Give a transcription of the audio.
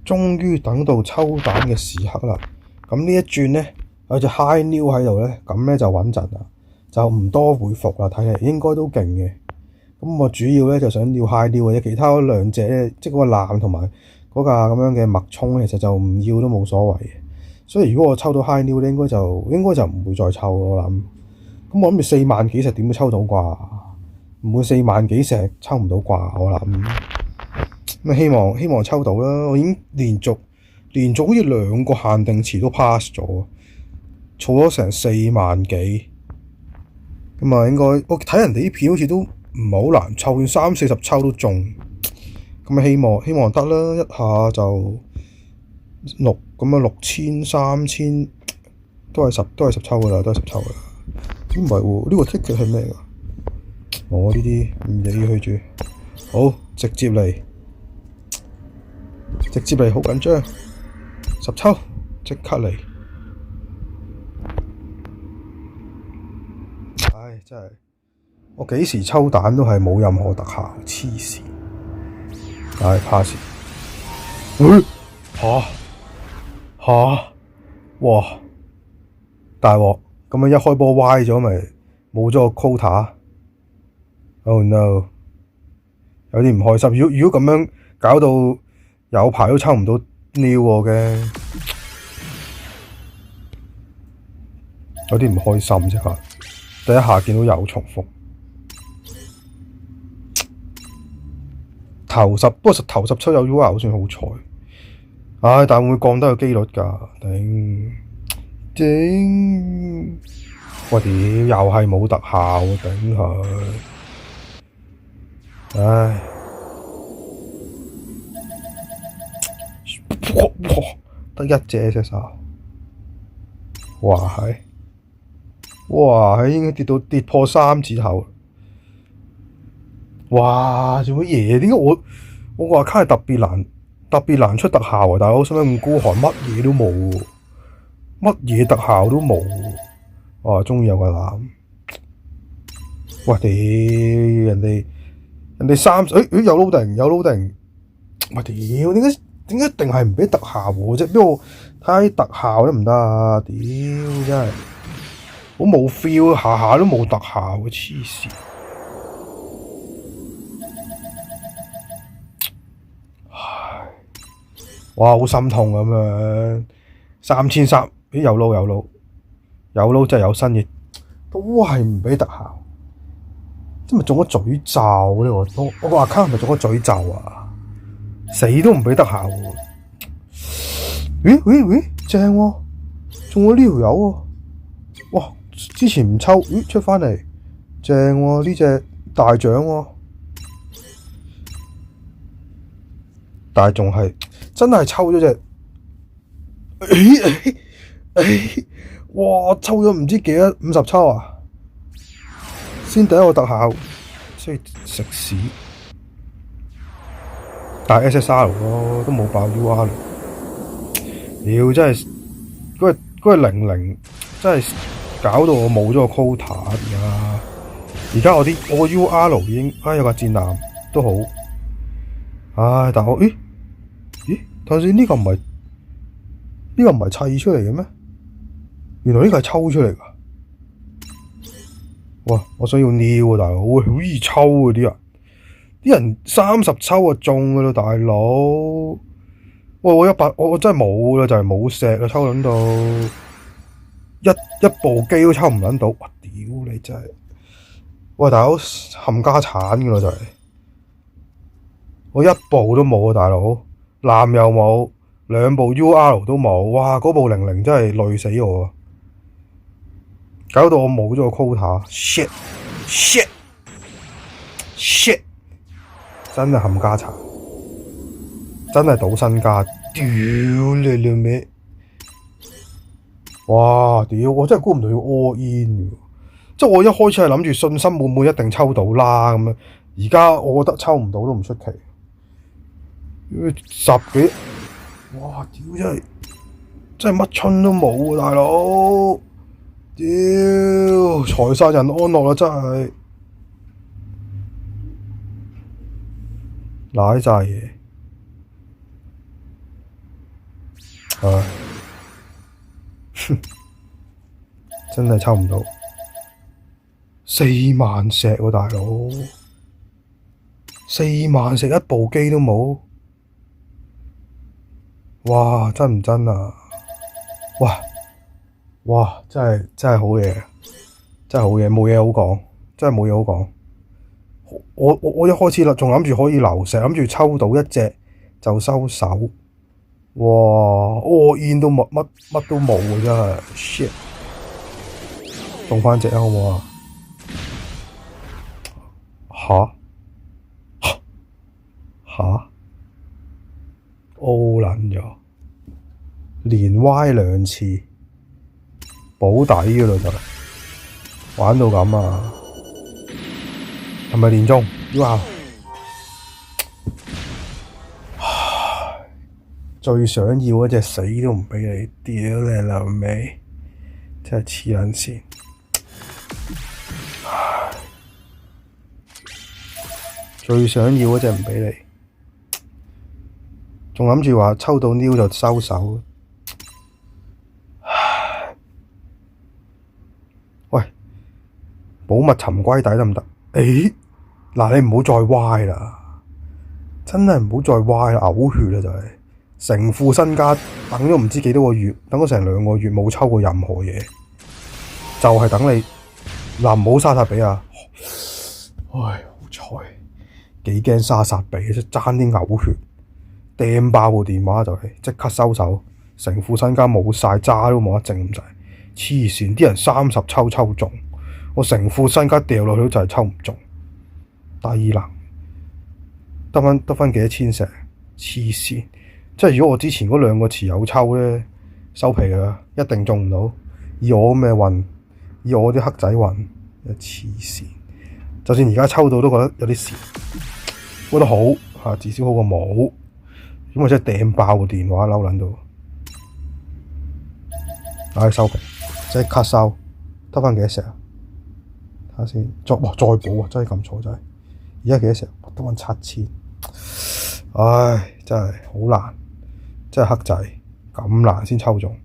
終於等到抽蛋嘅時刻啦！咁呢一轉咧，有隻 high new 喺度咧，咁咧就穩陣啦，就唔多會服啦。睇嚟應該都勁嘅。咁我主要咧就想要 high new 嘅啫，其他嗰兩隻咧，即係嗰個藍同埋嗰架咁樣嘅脈衝，其實就唔要都冇所謂嘅。所以如果我抽到 high new 咧，應該就唔會再抽我諗。咁我諗住4萬幾石點都抽到啩？唔會4萬幾石抽唔到啩？我諗。咁希望抽到啦！我已經連續好似2個限定詞都 pass 咗，儲咗成4萬幾。咁啊，應該我睇人哋啲片好似都唔係好難抽，算30-40抽都中。咁啊，希望得啦，一下就6咁啊，6000、3000都係十抽噶啦，都係10抽噶啦。唔係喎，呢個 ticket 係咩㗎？我呢啲唔理佢住，好直接嚟，好緊張，10抽即刻嚟。唉，真係我幾時抽蛋都係冇任何特效，黐線。唉，pass。吓，哇！大鑊，咁樣一開波歪咗咪冇咗個 quota。Oh no！ 有啲唔開心。如果咁樣搞到有排都抽唔到 new 嘅，有啲唔開心啫嚇。第一下見到有重複，不過頭10抽有 UR 算好彩。唉，但會唔會降低個機率㗎？頂！我屌又係冇特效，頂佢！唉，哇！得一隻 SSR， 哇係應該跌破3字頭。哇！做乜嘢？點解我個 account 係特別難出特效啊？大佬使乜咁孤寒？乜嘢都冇，乜嘢特效都冇。哇！終於有個藍。哇！屌人哋30，有 loading。哇！屌點解一定係唔俾特效喎？啫，俾我睇下啲特效得唔得啊？屌真係好冇 feel， 下下都冇特效嘅，黐線。唉，哇！好心痛咁樣，3300，有撈真係有新嘢，都係唔俾特效。即係咪中咗詛咒咧？我個 account 係咪中咗詛咒啊？死都唔俾特效喎！咦，正喎，中咗呢條友喎！哇，之前唔抽，出返嚟，正喎，呢隻大獎喎！但係仲係真係抽咗隻，哇！抽咗唔知幾多50抽啊！先第一個特效，所以食屎。但係 SSR 咯，都冇爆 UR。屌真係嗰個00真係搞到我冇咗個 quota 而家我個 UR 已經有個戰艦都好。唉，但我咦？頭先呢個唔係砌出嚟嘅咩？原來呢個係抽出嚟㗎。哇！我想要 new 啊，大佬，好易抽啊啲人30抽就中噶啦，大佬。喂，我真係冇啦，就係冇石啦，抽撚到一部機都抽唔撚到。哇！屌你真係，喂大佬冚家產噶啦就係，我一部都冇啊大佬，藍又冇，2部 UR 都冇。哇！嗰部00真係累死我啊！搞到我冇咗個 quota，shit， 真係冚家產，真係賭身家，屌你老味！哇！屌我真係估唔到要 all in 嘅，即係我一開始係諗住信心滿滿一定抽到啦咁樣，而家我覺得抽唔到都唔出奇。10幾，哇！屌真係乜春都冇啊大佬！屌，財散人安樂啦，真係賴晒嘢。唉，真係抽唔到4萬石喎，大佬，4萬石一部機都冇，哇！真唔真啊？哇！真係好嘢，真係好嘢，冇嘢好講，真係冇嘢好講。我一開始啦，仲諗住可以留石，諗住抽到一隻就收手。哇！all in 都乜都冇啊，真係 shit。中翻隻啊，好唔好啊？吓 O 撚咗，連歪2次，保底㗎啦就嚟，玩到咁啊！係咪連中？哇！最想要嗰隻死都唔畀你，屌你老味，真係黐撚線！最想要嗰隻唔畀你，仲諗住話抽到 new 就收手。喂，寶物沉歸底得唔得？嗱，你唔好再歪啦，真係唔好再歪啦，嘔血啦就係。成副身家等咗唔知幾多個月，等咗成2個月冇抽過任何嘢，就係等你嗱，唔好沙薩比啊！唉，好彩，幾驚沙薩比，爭啲嘔血，掟爆部電話就係即刻收手，成副身家冇晒，渣都冇得剩咁滯，黐線！啲人30抽中，我成副身家掉落去就係抽唔中，低能，得返幾多千石，黐線！即係如果我之前嗰2個持有抽咧，收皮啦，一定中唔到。以我咁嘅運，以我啲黑仔運，黐線。就算而家抽到都覺得有啲蝕，覺得好嚇，至少好過冇。咁我真係掟爆個電話，嬲撚到。唉，收皮，即刻收，得返幾多石啊？睇下先，再補啊！真係咁錯真係。而家幾多石？得返7000。唉，真係好難。真係黑仔咁難先抽中。